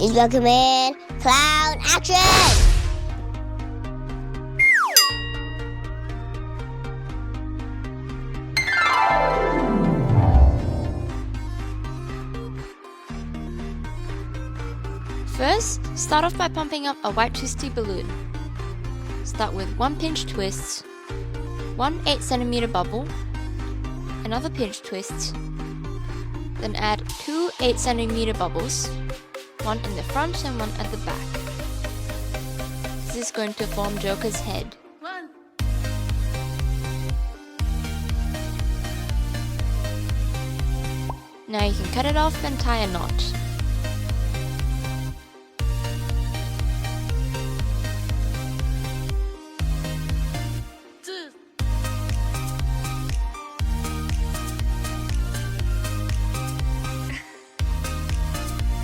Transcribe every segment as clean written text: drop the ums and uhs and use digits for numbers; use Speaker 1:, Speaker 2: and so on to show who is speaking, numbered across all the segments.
Speaker 1: Seatbelt command, clown action!
Speaker 2: First, start off by pumping up a white twisty balloon. Start with one pinch twist, one 8cm bubble, another pinch twist, then add two 8cm bubbles, one in the front and one at the back. This is going to form Joker's head. Now you can cut it off and tie a knot.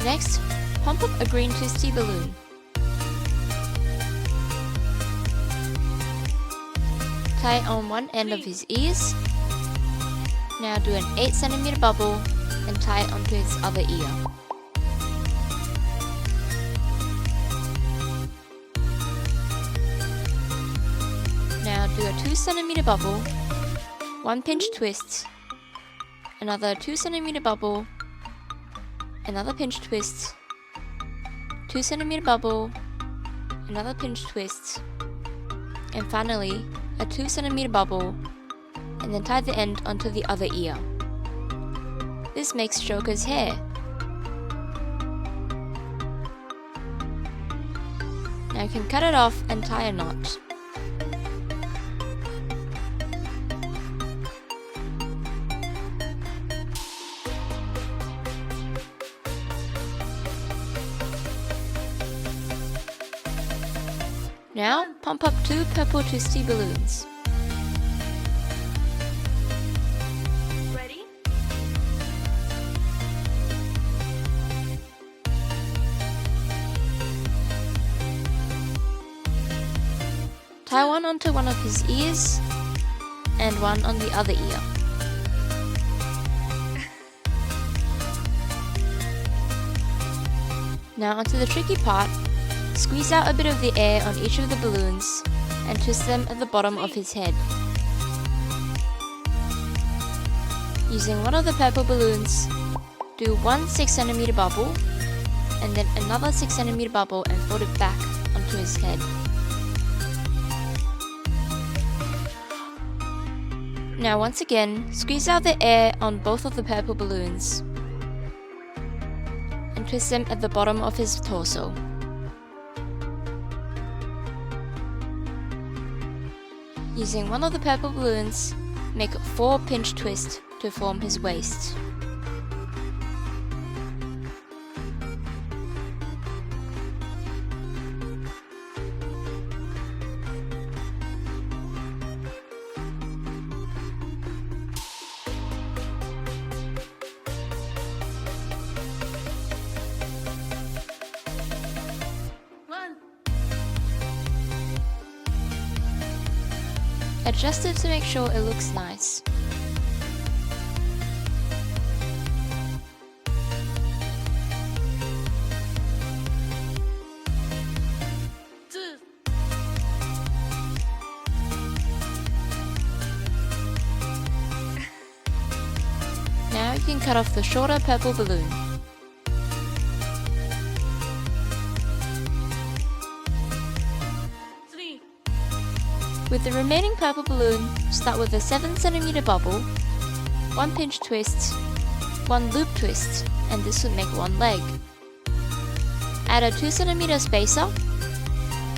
Speaker 2: Next, pump up a green twisty balloon. Tie on one end of his ears. Now do an 8cm bubble and tie it onto his other ear. Now do a 2cm bubble, one pinch twist, another 2cm bubble, another pinch twist, 2cm bubble, another pinch twist, and finally a 2cm bubble, and then tie the end onto the other ear. This makes Joker's hair. Now you can cut it off and tie a knot. Now, pump up two purple twisty balloons.
Speaker 3: Ready?
Speaker 2: Tie one onto one of his ears and one on the other ear. Now onto the tricky part. Squeeze out a bit of the air on each of the balloons and twist them at the bottom of his head. Using one of the purple balloons, do one 6cm bubble and then another 6cm bubble and fold it back onto his head. Now once again, squeeze out the air on both of the purple balloons and twist them at the bottom of his torso. Using one of the purple balloons, make 4 pinch twists to form his waist. Adjust it to make sure it looks nice. Now you can cut off the shorter purple balloon. With the remaining purple balloon, start with a 7cm bubble, one pinch twist, one loop twist, and this would make one leg. Add a 2cm spacer,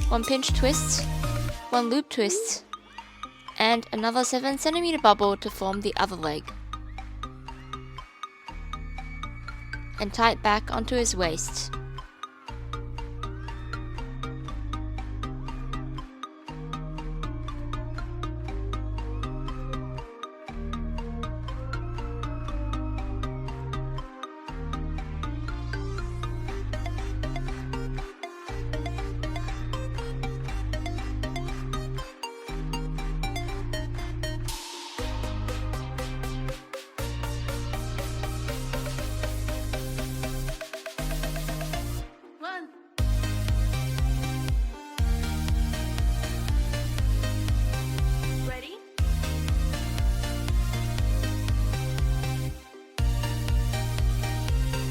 Speaker 2: one pinch twist, one loop twist, and another 7cm bubble to form the other leg. And tie it back onto his waist.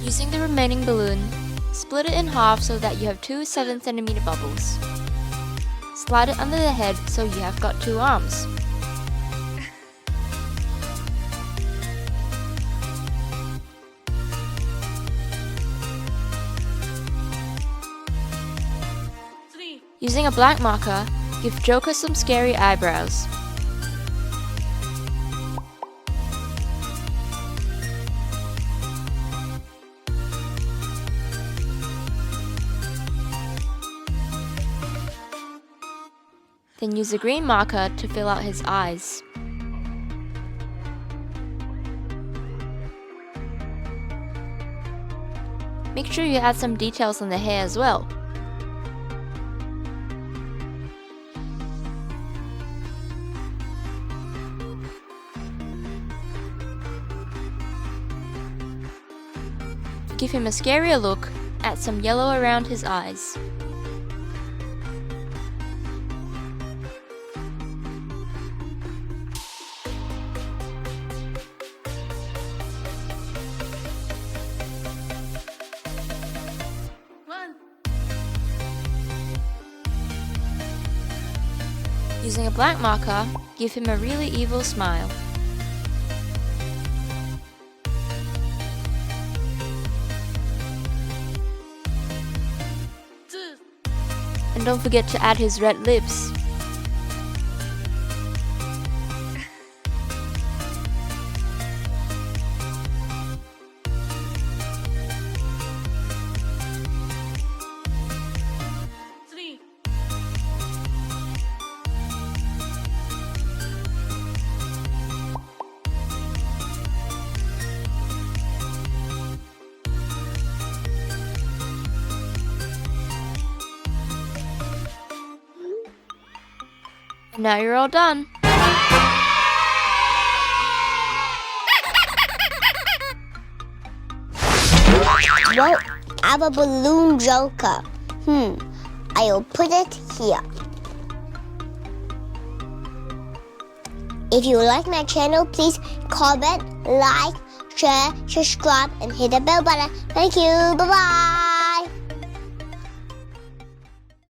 Speaker 2: Using the remaining balloon, split it in half so that you have 2 7cm bubbles. Slide it under the head so you have got 2 arms. Using a black marker, give Joker some scary eyebrows. Then use a green marker to fill out his eyes. Make sure you add some details on the hair as well. To give him a scarier look, add some yellow around his eyes. Using a black marker, give him a really evil smile. And don't forget to add his red lips. Now you're all done.
Speaker 1: Well, I have a balloon joker. I'll put it here. If you like my channel, please comment, like, share, subscribe, and hit the bell button. Thank you. Bye-bye.